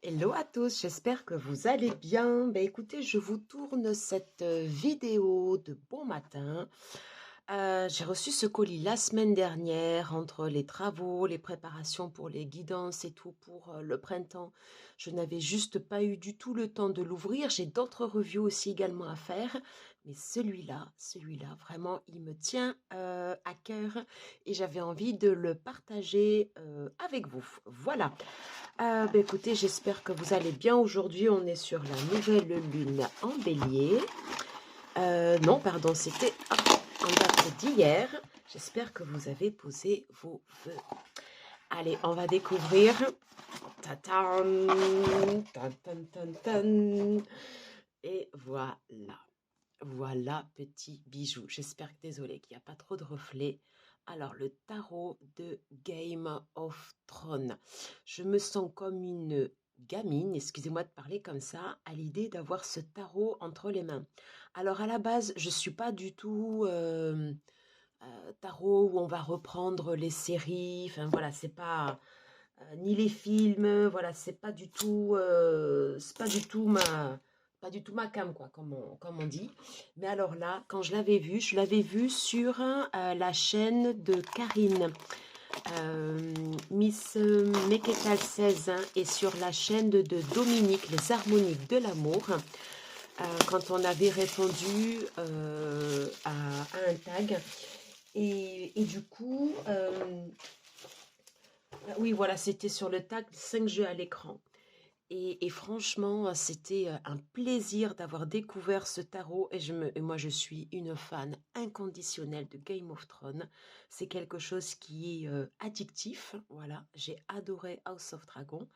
Hello à tous, j'espère que vous allez bien. Écoutez, je vous tourne cette vidéo de bon matin. J'ai reçu ce colis la semaine dernière entre les travaux, les préparations pour les guidances et tout pour le printemps. Je n'avais juste pas eu du tout le temps de l'ouvrir. J'ai d'autres reviews aussi également à faire. Mais celui-là, vraiment, il me tient à cœur et j'avais envie de le partager avec vous. Voilà. Écoutez, j'espère que vous allez bien. Aujourd'hui, on est sur la nouvelle lune en bélier. Non, pardon, c'était en date d'hier. J'espère que vous avez posé vos vœux. Allez, on va découvrir. Tatam, tan, tan, tan, tan. Et voilà. Voilà, petit bijou. J'espère que, désolé, qu'il n'y a pas trop de reflets. Alors, le tarot de Game of Thrones. Je me sens comme une gamine, excusez-moi de parler comme ça, à l'idée d'avoir ce tarot entre les mains. Alors, à la base, je ne suis pas du tout tarot où on va reprendre les séries. Enfin, voilà, c'est pas... ni les films, voilà, c'est pas du tout ma cam, quoi, comme on dit. Mais alors là, quand je l'avais vu sur la chaîne de Karine, Miss Meketal 16, hein, et sur la chaîne de Dominique, les harmoniques de l'amour, quand on avait répondu à un tag. Et du coup, oui, voilà, c'était sur le tag 5 jeux à l'écran. Et franchement, c'était un plaisir d'avoir découvert ce tarot. Et moi, je suis une fan inconditionnelle de Game of Thrones. C'est quelque chose qui est addictif. Voilà, j'ai adoré House of Dragon.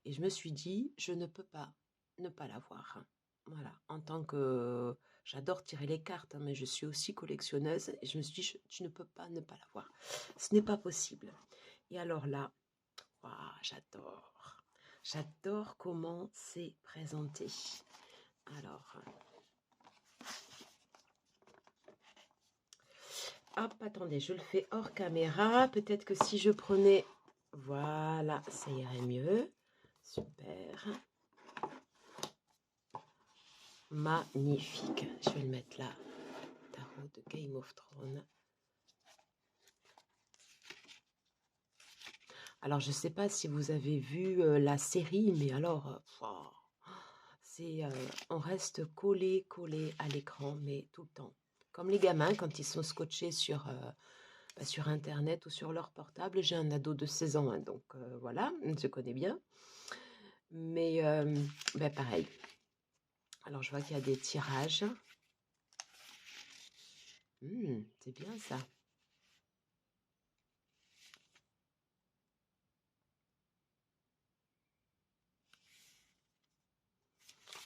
Et je me suis dit, je ne peux pas ne pas l'avoir. Voilà, en tant que... J'adore tirer les cartes, hein, mais je suis aussi collectionneuse. Et je me suis dit, je ne peux pas ne pas l'avoir. Ce n'est pas possible. Et alors là, waouh, j'adore. J'adore comment c'est présenté. Alors, hop, attendez, je le fais hors caméra. Peut-être que si je prenais... Voilà, ça irait mieux. Super. Magnifique. Je vais le mettre là. Tarot de Game of Thrones. Alors, je ne sais pas si vous avez vu la série, mais alors, on reste collé à l'écran, mais tout le temps. Comme les gamins, quand ils sont scotchés sur Internet ou sur leur portable. J'ai un ado de 16 ans, hein, donc voilà, je connais bien. Mais pareil. Alors, je vois qu'il y a des tirages. C'est bien ça.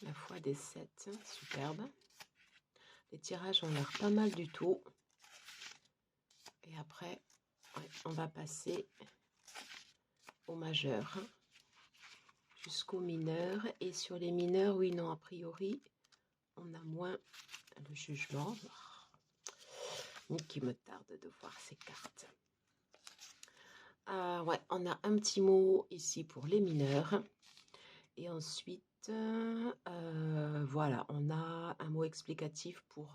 La foi des 7, superbe. Les tirages ont l'air pas mal du tout. Et après, ouais, on va passer au majeur jusqu'au mineur. Et sur les mineurs, oui, non, a priori, on a moins le jugement. Qui me tarde de voir ces cartes. Ouais, on a un petit mot ici pour les mineurs. Et ensuite, voilà, on a un mot explicatif pour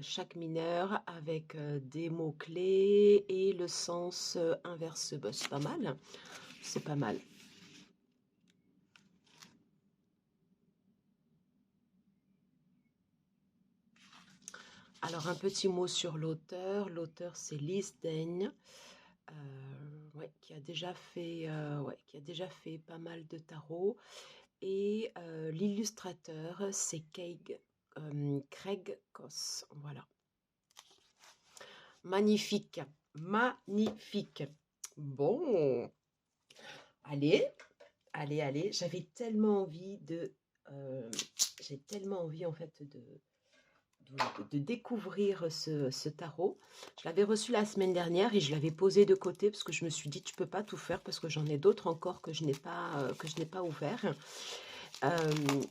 chaque mineur avec des mots-clés et le sens inverse. C'est pas mal. C'est pas mal. Alors, un petit mot sur l'auteur. L'auteur, c'est Liz Dane. Ouais, qui a déjà fait pas mal de tarots. Et l'illustrateur, c'est Craig Koss. Voilà. Magnifique. Magnifique. Bon. Allez. J'avais tellement envie j'ai tellement envie en fait de découvrir ce tarot. Je l'avais reçu la semaine dernière et je l'avais posé de côté parce que je me suis dit tu peux pas tout faire parce que j'en ai d'autres encore que je n'ai pas ouvert.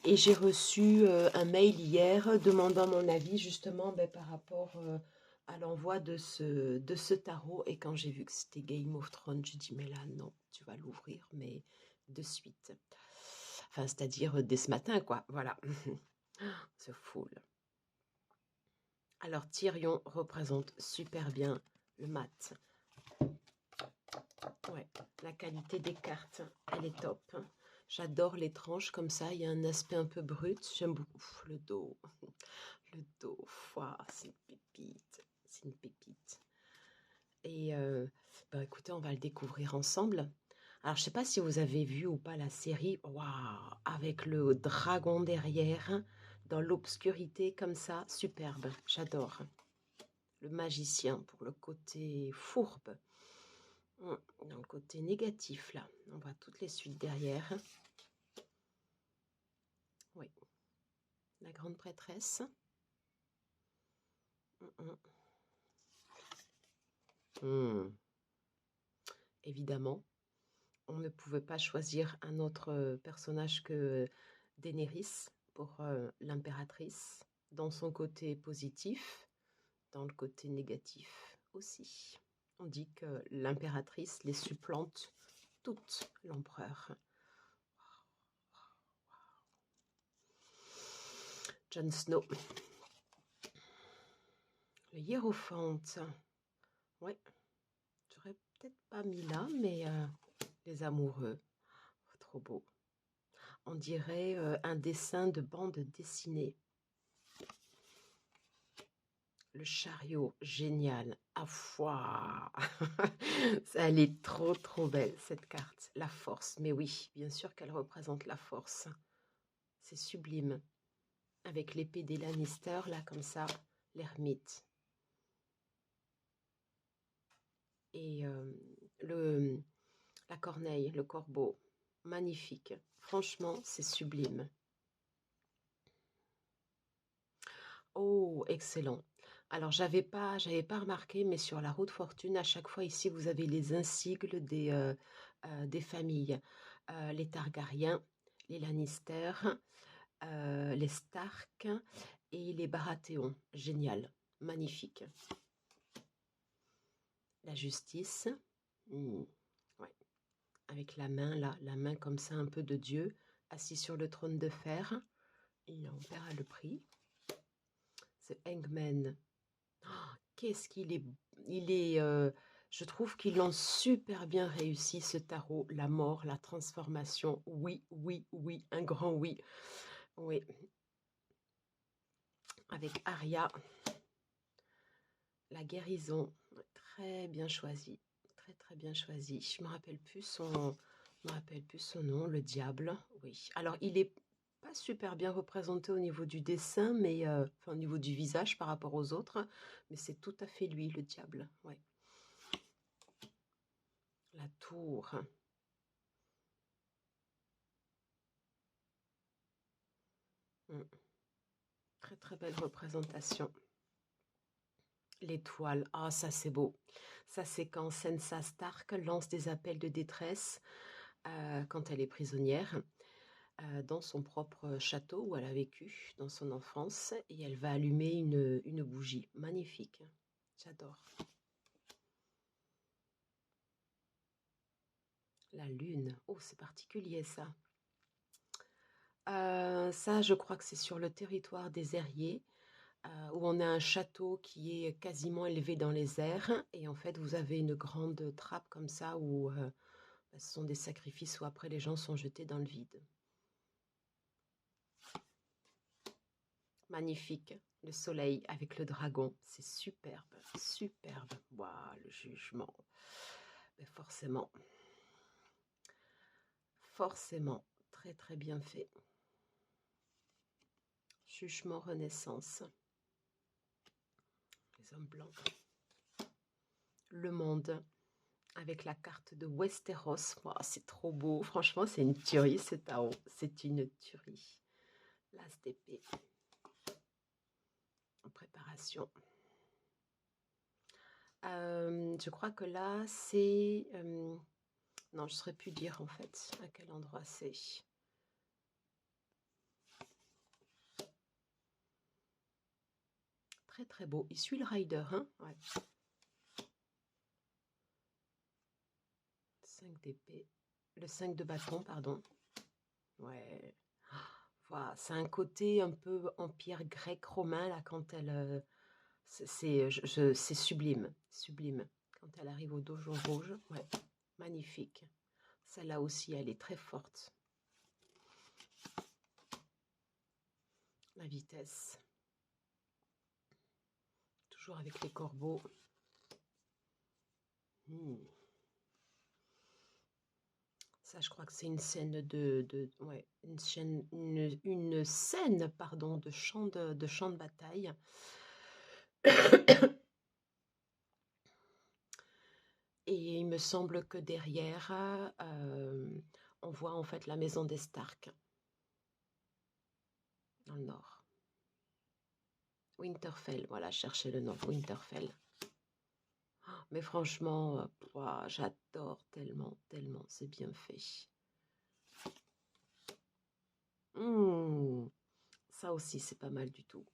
Et j'ai reçu un mail hier demandant mon avis justement par rapport à l'envoi de ce tarot. Et quand j'ai vu que c'était Game of Thrones, j'ai dit mais là non, tu vas l'ouvrir mais de suite. Enfin, c'est-à-dire dès ce matin, quoi. Voilà. Ce foule. Alors, Tyrion représente super bien le mat. Ouais, la qualité des cartes, elle est top. J'adore les tranches comme ça, il y a un aspect un peu brut. J'aime beaucoup le dos. Le dos, ouah, c'est une pépite. C'est une pépite. Et bah, écoutez, on va le découvrir ensemble. Alors, je ne sais pas si vous avez vu ou pas la série. Waouh, avec le dragon derrière, dans l'obscurité comme ça, superbe. J'adore. Le magicien pour le côté fourbe. Dans le côté négatif, là. On voit toutes les suites derrière. Oui. La grande prêtresse. Évidemment, on ne pouvait pas choisir un autre personnage que Daenerys pour l'impératrice, dans son côté positif, dans le côté négatif aussi. On dit que l'impératrice les supplante toutes l'empereur. Jon Snow. Le hiérophante. Ouais, j'aurais peut-être pas mis là, mais les amoureux. Oh, trop beau. On dirait un dessin de bande dessinée. Le chariot, génial. Ah, foi. Elle est trop, trop belle, cette carte. La force, mais oui, bien sûr qu'elle représente la force. C'est sublime. Avec l'épée des Lannister, là, comme ça, l'ermite. Et la corneille, le corbeau. Magnifique. Franchement, c'est sublime. Oh, excellent. Alors, j'avais pas remarqué, mais sur la route fortune, à chaque fois ici, vous avez les insigles des familles. Les Targaryens, les Lannister, les Stark et les Baratheon. Génial, magnifique. La justice, ouais. Avec la main là, la main comme ça, un peu de Dieu, assis sur le trône de fer. Et on paiera le prix. C'est Hangman. Qu'est-ce qu'il est, je trouve qu'ils l'ont super bien réussi, ce tarot, la mort, la transformation. Oui, oui, oui, un grand oui. Oui. Avec Arya, la guérison, très bien choisi, très très bien choisi. Je me rappelle plus son nom, le diable. Oui. Alors il est pas super bien représenté au niveau du dessin, mais enfin, au niveau du visage par rapport aux autres, mais c'est tout à fait lui, le diable. Ouais. La tour. Très très belle représentation. L'étoile, ah ça c'est beau. Ça c'est quand Sansa Stark lance des appels de détresse quand elle est prisonnière dans son propre château où elle a vécu dans son enfance et elle va allumer une bougie. Magnifique, j'adore. La lune, oh c'est particulier ça. Ça je crois que c'est sur le territoire des Airiers. Où on a un château qui est quasiment élevé dans les airs et en fait vous avez une grande trappe comme ça où ce sont des sacrifices où après les gens sont jetés dans le vide. Magnifique, le soleil avec le dragon, c'est superbe, superbe. Waouh, le jugement, mais forcément, très très bien fait. Jugement Renaissance. Les hommes blancs. Le monde. Avec la carte de Westeros. Wow, c'est trop beau. Franchement, c'est une tuerie, ce tarot. C'est une tuerie. L'as d'épée. En préparation. Je crois que là, c'est... non, je ne saurais plus dire, en fait, à quel endroit c'est. Très, très beau. Il suit le rider, hein, ouais. 5 d'épée. Le 5 de bâton, pardon. Ouais. Voilà, c'est un côté un peu empire grec-romain, là, quand elle... c'est sublime, sublime. Quand elle arrive au dojo rouge, ouais, magnifique. Celle-là aussi, elle est très forte. La vitesse. Toujours avec les corbeaux. Ça, je crois que c'est une scène ouais, une scène, pardon, de champ de bataille. Et il me semble que derrière, on voit en fait la maison des Stark, dans le nord. Winterfell, voilà, cherchez le nom, Winterfell. Mais franchement, ouah, j'adore tellement, tellement, c'est bien fait. Ça aussi, c'est pas mal du tout.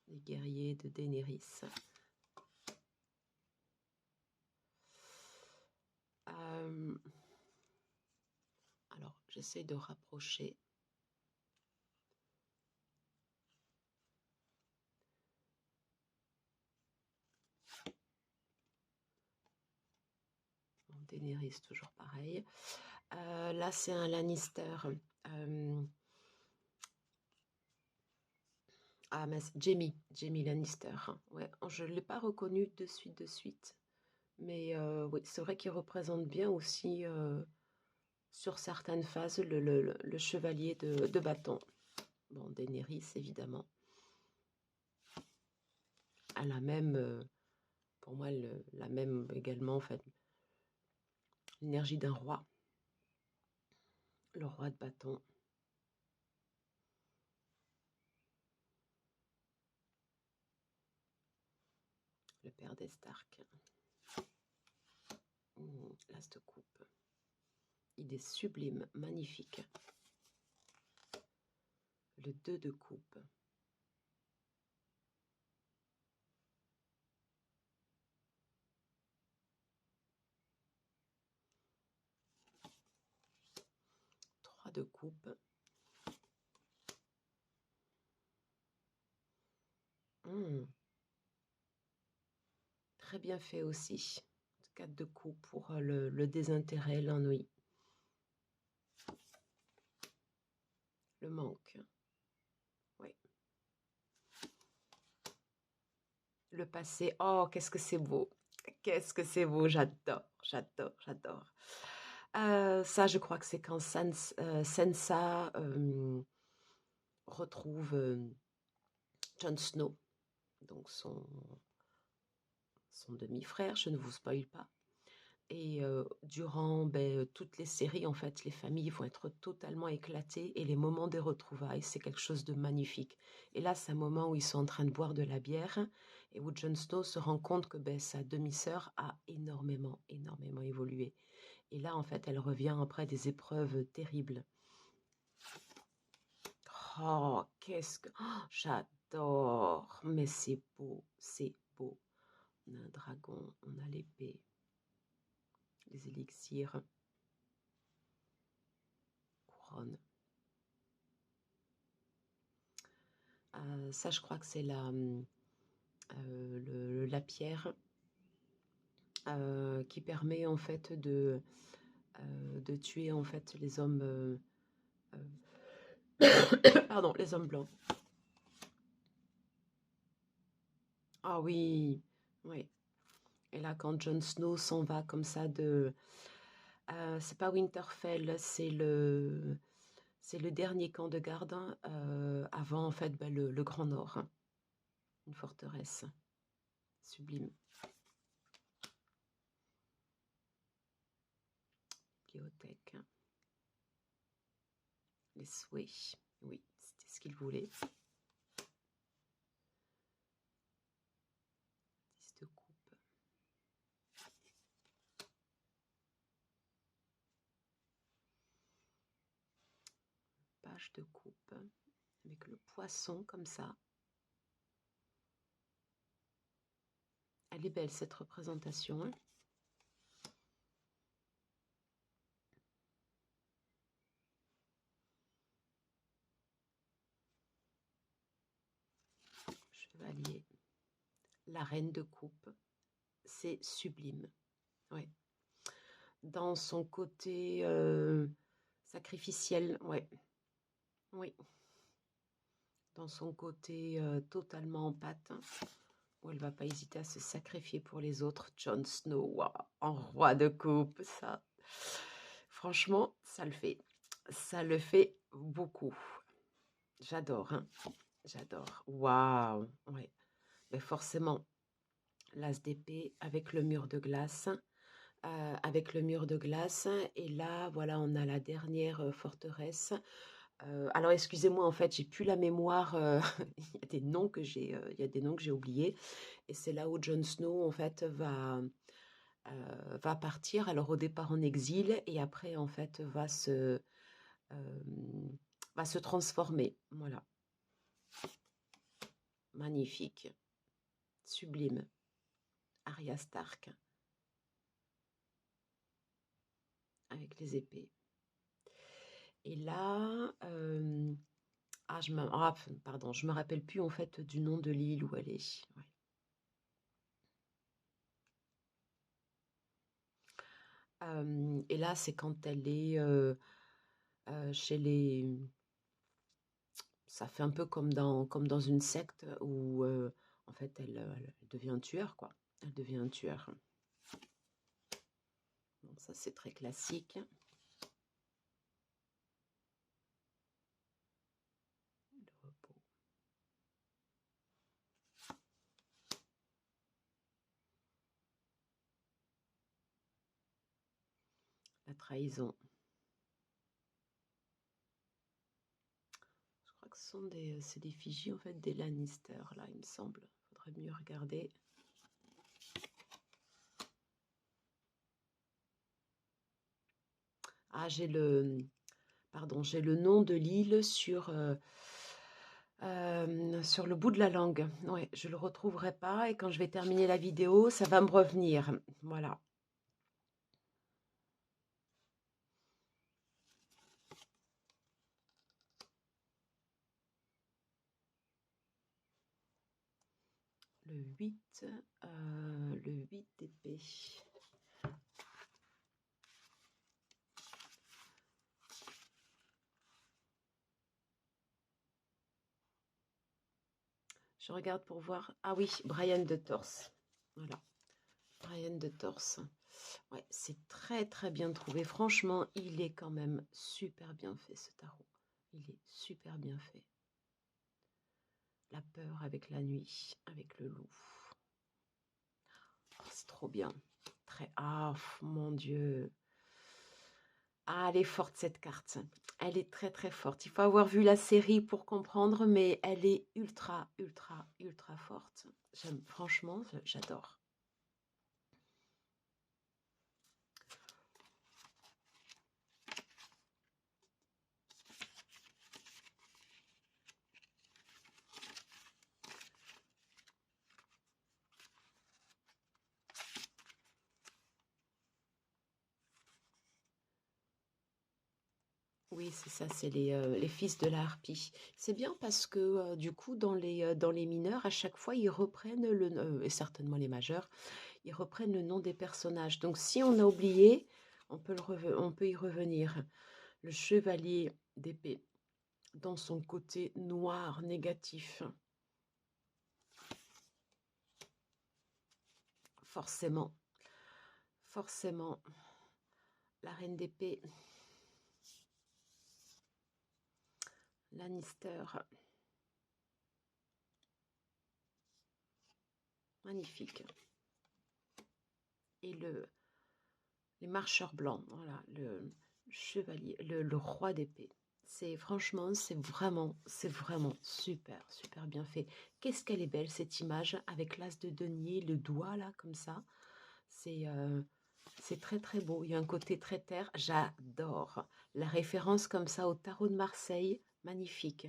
Les guerriers de Daenerys. Alors, j'essaie de rapprocher. Daenerys, toujours pareil. Là, c'est un Lannister. Ah, mais Jaime Lannister. Ouais, je ne l'ai pas reconnu de suite. Mais oui, c'est vrai qu'il représente bien aussi, sur certaines phases, le chevalier de bâton. Bon, Daenerys, évidemment. Elle a même, pour moi, la même également, en fait, l'énergie d'un roi. Le roi de bâton. Le père des Stark. L'as de coupe. Il est sublime, magnifique. Le 2 de coupe. De coupe. Très bien fait aussi. 4 de coupe pour le désintérêt, l'ennui. Le manque. Oui. Le passé. Oh, qu'est-ce que c'est beau. Qu'est-ce que c'est beau. J'adore, j'adore, j'adore. Ça, je crois que c'est quand Sansa retrouve Jon Snow, donc son demi-frère, je ne vous spoile pas. Et durant toutes les séries, en fait, les familles vont être totalement éclatées et les moments des retrouvailles, c'est quelque chose de magnifique. Et là, c'est un moment où ils sont en train de boire de la bière et où Jon Snow se rend compte que sa demi-sœur a énormément, énormément évolué. Et là, en fait, elle revient après des épreuves terribles. Oh, qu'est-ce que... Oh, j'adore. Mais c'est beau, c'est beau. On a un dragon, on a l'épée, les élixirs, couronne. Ça, je crois que c'est la pierre qui permet en fait de tuer en fait les hommes... pardon, les hommes blancs. Ah oui, oui. Et là, quand Jon Snow s'en va comme ça c'est pas Winterfell, c'est le dernier camp de garde avant en fait le Grand Nord. Une forteresse sublime. Bibliothèque. Les souhaits. Oui, c'était ce qu'il voulait. 10 de coupe. Page de coupe. Avec le poisson comme ça. Elle est belle cette représentation. Hein. chevalier, la reine de coupe, c'est sublime. Ouais. Dans son côté sacrificiel, ouais. Oui. Dans son côté totalement en pâte, où elle va pas hésiter à se sacrifier pour les autres. Jon Snow, waouh, en roi de coupe, ça. Franchement, ça le fait. Ça le fait beaucoup. J'adore, hein. J'adore. Waouh, ouais. Mais forcément, l'as d'épée avec le mur de glace. Avec le mur de glace. Et là, voilà, on a la dernière forteresse. Alors, excusez-moi, en fait, j'ai plus la mémoire. Il y a des noms que il y a des noms que j'ai oubliés. Et c'est là où Jon Snow, en fait, va partir. Alors, au départ en exil, et après, en fait, euh, va se transformer. Voilà. Magnifique. Sublime. Arya Stark. Avec les épées. Et là, pardon, je me rappelle plus en fait du nom de l'île où elle est. Ouais. Et là, c'est quand elle est chez les. Ça fait un peu comme dans une secte où en fait elle devient un tueur, quoi. Elle devient un tueur. Bon, ça, c'est très classique. Le repos. La trahison. Je crois que c'est des fichiers en fait des Lannister, là, il me semble. Faudrait mieux regarder. Ah, j'ai le nom de l'île sur le bout de la langue. Ouais, je le retrouverai pas et quand je vais terminer la vidéo, ça va me revenir. Voilà. Le 8, le 8 d'épée. Je regarde pour voir. Ah oui, Brian de Torse. Voilà. Brian de Torse. Ouais, c'est très très bien trouvé. Franchement, il est quand même super bien fait ce tarot. Il est super bien fait. La peur avec la nuit, avec le loup. Oh, c'est trop bien. Très. Ah, mon Dieu. Ah, elle est forte cette carte. Elle est très très forte. Il faut avoir vu la série pour comprendre, mais elle est ultra, ultra, ultra forte. J'aime, franchement, j'adore. Oui, c'est ça, c'est les fils de la harpie. C'est bien parce que du coup, dans les mineurs, à chaque fois, ils reprennent et certainement les majeurs, ils reprennent le nom des personnages. Donc, si on a oublié, on peut y revenir. Le chevalier d'épée, dans son côté noir, négatif. Forcément, forcément, la reine d'épée, Lannister, magnifique. Et les marcheurs blancs, voilà, le chevalier, le roi d'épée. Franchement, c'est vraiment super, super bien fait. Qu'est-ce qu'elle est belle cette image avec l'as de denier, le doigt là comme ça. C'est très très beau. Il y a un côté très terre. J'adore la référence comme ça au tarot de Marseille. Magnifique.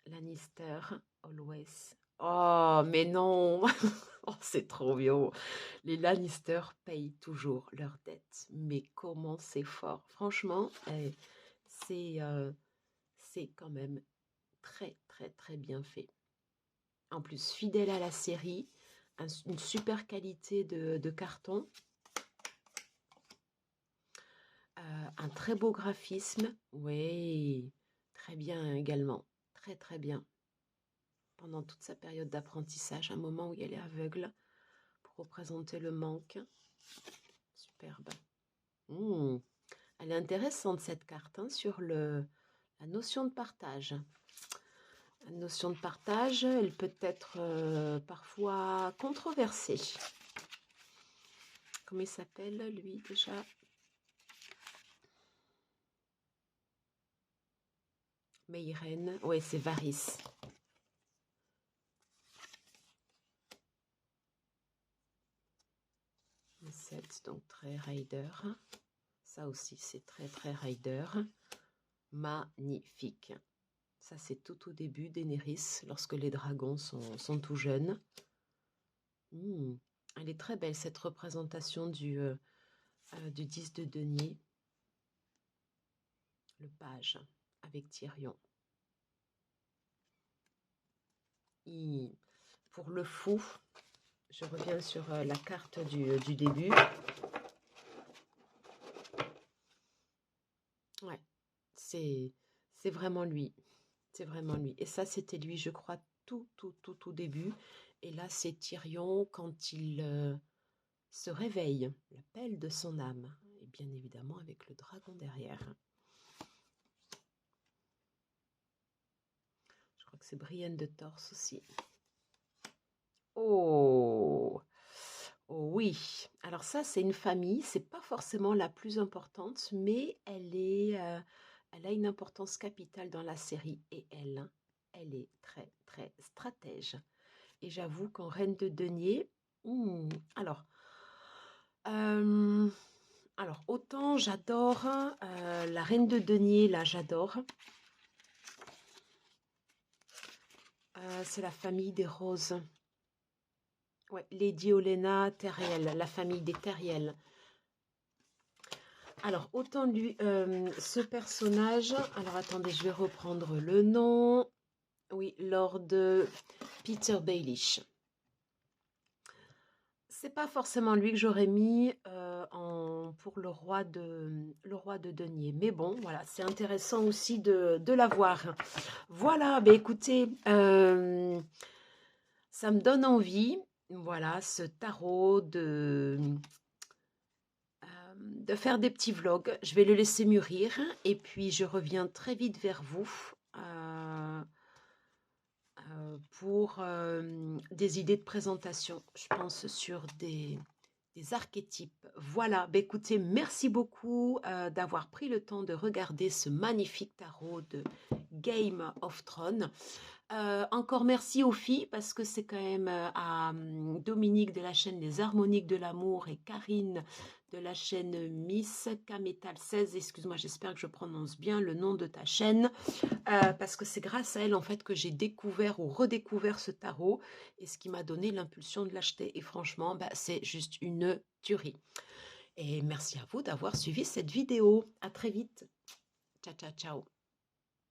Lannister, always. Oh, mais non. Oh, c'est trop bien. Les Lannister payent toujours leurs dettes. Mais comment c'est fort. Franchement, c'est c'est quand même très, très, très bien fait. En plus, fidèle à la série, une super qualité de carton. Un très beau graphisme. Oui, très bien également. Très, très bien. Pendant toute sa période d'apprentissage, un moment où elle est aveugle pour représenter le manque. Superbe. Elle est intéressante cette carte hein, sur la notion de partage. La notion de partage, elle peut être parfois controversée. Comment il s'appelle lui déjà? Meiren, ouais c'est Varys. Le 7, donc très rider. Ça aussi c'est très très rider. Magnifique. Ça c'est tout au début d'Daenerys, lorsque les dragons sont tout jeunes. Elle est très belle cette représentation du 10 de denier. Le page avec Tyrion. Pour le fou, je reviens sur la carte du début. Ouais, c'est vraiment lui. C'est vraiment lui. Et ça, c'était lui, je crois, tout début. Et là, c'est Tyrion quand il se réveille, l'appel de son âme. Et bien évidemment, avec le dragon derrière. Je crois que c'est Brienne de Torse aussi. Oh! Oh oui, alors ça c'est une famille, c'est pas forcément la plus importante, mais elle a une importance capitale dans la série et elle est très très stratège. Et j'avoue qu'en Reine de Denier, alors, euh, autant j'adore la Reine de Denier, là j'adore. C'est la famille des Roses. Ouais, Lady Olenna Terriel, la famille des Terriel. Alors, autant lui, ce personnage... Alors, attendez, je vais reprendre le nom. Oui, Lord Peter Baelish. C'est pas forcément lui que j'aurais mis pour le roi de denier. Mais bon, voilà, c'est intéressant aussi de l'avoir. Voilà, ben écoutez, ça me donne envie. Voilà, ce tarot de faire des petits vlogs. Je vais le laisser mûrir et puis je reviens très vite vers vous pour des idées de présentation, je pense, sur des archétypes. Voilà, bah, écoutez, merci beaucoup d'avoir pris le temps de regarder ce magnifique tarot de Game of Thrones. Encore merci aux filles parce que c'est quand même à Dominique de la chaîne Les Harmoniques de l'amour et Karine de la chaîne Miss Kametal 16. Excuse-moi, j'espère que je prononce bien le nom de ta chaîne parce que c'est grâce à elle en fait que j'ai découvert ou redécouvert ce tarot et ce qui m'a donné l'impulsion de l'acheter. Et franchement, bah, c'est juste une tuerie. Et merci à vous d'avoir suivi cette vidéo. À très vite. Ciao, ciao, ciao.